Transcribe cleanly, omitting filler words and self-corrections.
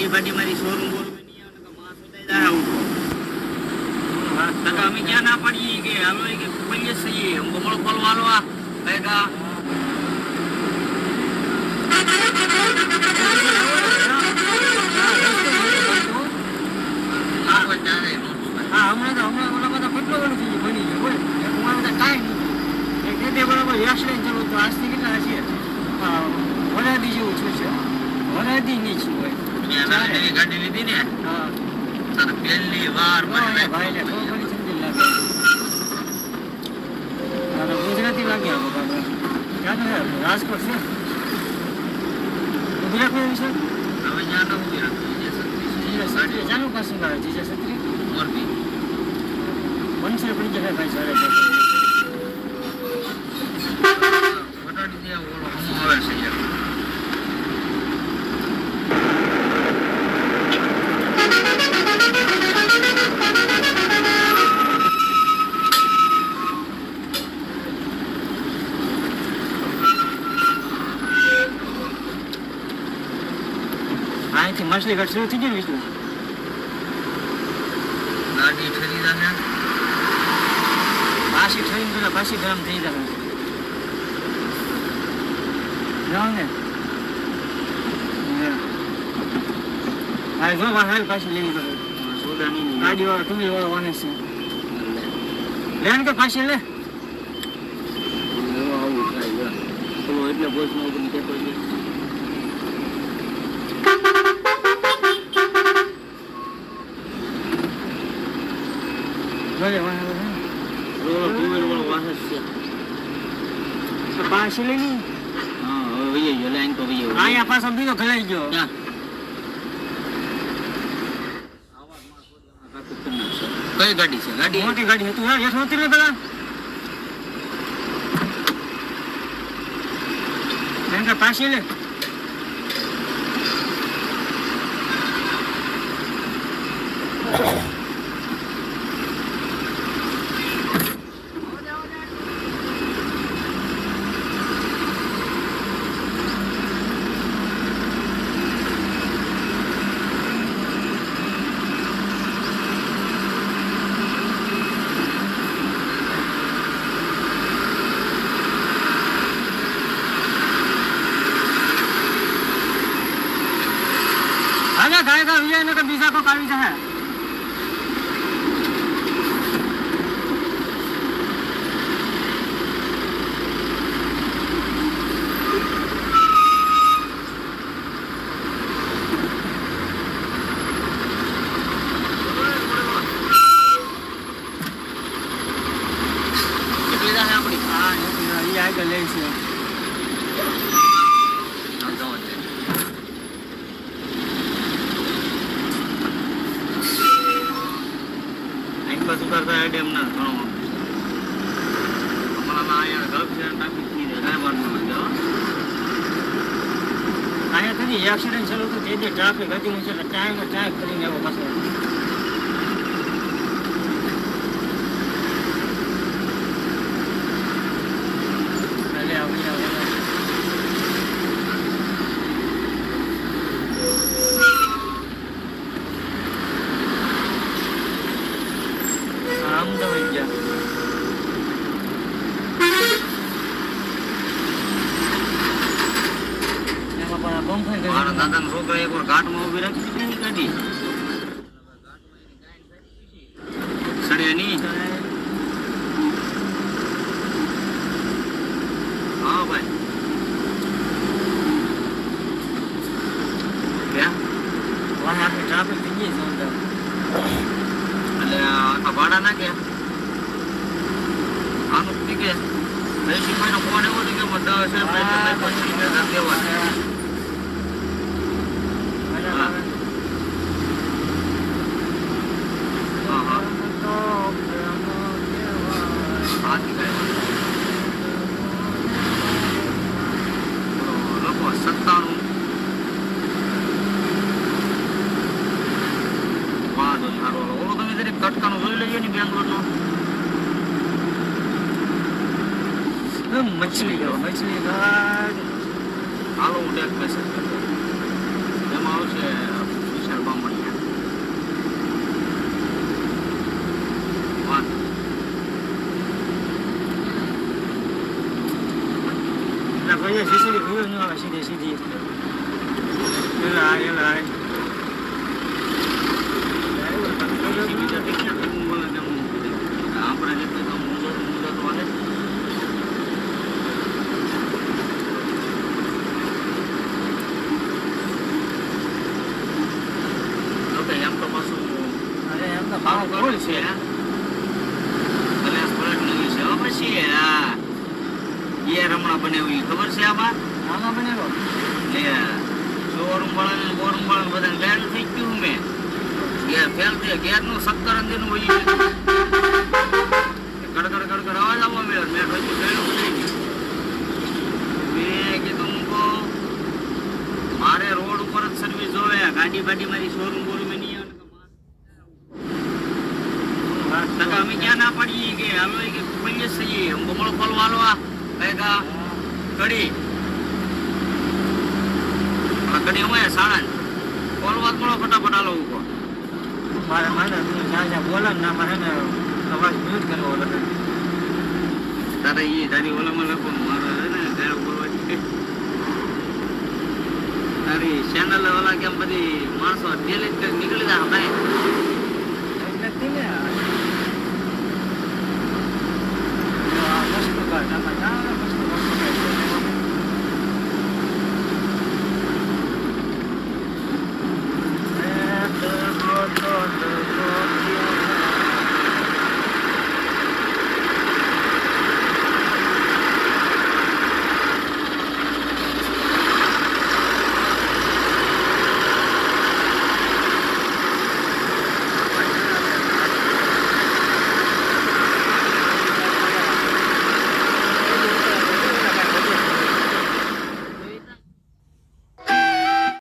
ગાડી બાડી મારી શોરૂમ બોલવું નહીં આવે કે માસ ઉતાઈ જાય આવું તો અમે ક્યાં ના પડીએ કે હાલો કે બોલીએ છીએ બમણો ખોલવાનો આ ભેગા હમણાં ઓલા બધા કેટલો બધું થઈ બની ગયો બોલ બધા કાંઈ નહીં તે બરાબર એક્સિડન્ટ થયો તો આજથી કેટલા છે વરાદી જેવું છું છે વરાદી નહીં છું હોય ગાડી લીધી ને હા પહેલી વાર ભાઈ ને બહુ ઘણી સમજી લાગે ગુજરાતી લાગ્યા બાબા ક્યાં છે રાજકોટ છે ગુજરાત છે હવે જ્યાં તો જાનું પાસું આવે જીજે સત્રી મોરબી મનસર પડી જાય ભાઈ સારે વટાડી દે ઓલો હમ આવે છે યાર અહીંથી માછલી ઘાટ શરૂ થઈ ગયું વિષ્ણુ ગાડી ઠરી જાય પાછી ઠરીને પેલા પાછી ગરમ થઈ જાય જાઓ ને હા જો વાહન પાછી લેવી પડે સોદાની ગાડી વાળો ટુ વ્હીલ વાળો વાને છે લેન કે પાછી લે આવું થાય એટલે બોસ નો પણ કે કોઈ ભલે વાહ રોડ ટુવેલ વાળો વાહ છે પાછી લેની હા હવે વઈ ગયો લાઈન તો વઈ ગયો આયા પાછો બીજો ખલાઈ ગયો ક્યાં કઈ ગાડી છે ગાડી મોટી ગાડી હતી હા હેઠ ઉતરી પેલા એંકા પાછી લે गाएगा ये ना कभी सा को काली है कितनी है अपनी हां ये आ गले से કરતા હે ડેમ ના ઘણો હમણાં આયા ગલ્ફ છે ટ્રાફિક ની ડ્રાઈવર નો જો આયા તને એક્સિડન્ટ થયો તો જે ટ્રાફિક હતી છે ટાઈમ કરીને આવો પાછો ભલે આવડી મારા દાદાનો છોકરો એક વાર ઘાટમાં ઉભી રાખી દીધી ગાડી સડે નહીં હા ભાઈ ક્યાં વાહ આપણે ટ્રાફિક થઈ ગઈ છે એટલે આખા ભાડા ના કે આનું કે એસી મહિનો ફોન એવો કે 10,000 દેવા मछली घाट हालो डेक पे से एम आवशे અહીંયા સીસીડી ગયો ન આવે સીધી સીધી એલા એલા રમણા બનાવી ખબર છે આમાં આમાં બનેલો શોરૂમ વાળા બોરૂમ વાળા બધા ગેર થઈ ગયું મેં ગેર ફેલ થઈ ગેર નું 70 અંદર નું બોલી કડકડ કડકડ અવાજ આવવા મળ્યો મેં પછી ગયું મેં કીધું મૂકો મારે રોડ ઉપર જ સર્વિસ જોવે ગાડી બાડી મારી શોરૂમ બોરૂમ નહીં આવે અમે ક્યાં ના પડીએ કે હવે કે પૈયે સહી हमको મળો ખોલવાલો આ કહેગા કડી કડી હોય સાળા ખોલવા મળો ફટાફટ આલો ઉભો મારે મારે જ્યાં જ્યાં બોલે ના મારે ને અવાજ મ્યુટ કરવો લગે તારે એ તારી ઓલામાં લખો મારે ને ત્યારે બોલવા તારી ચેનલ ઓલા કેમ બધી માણસો ડેલી નીકળી જાય ભાઈ એટલે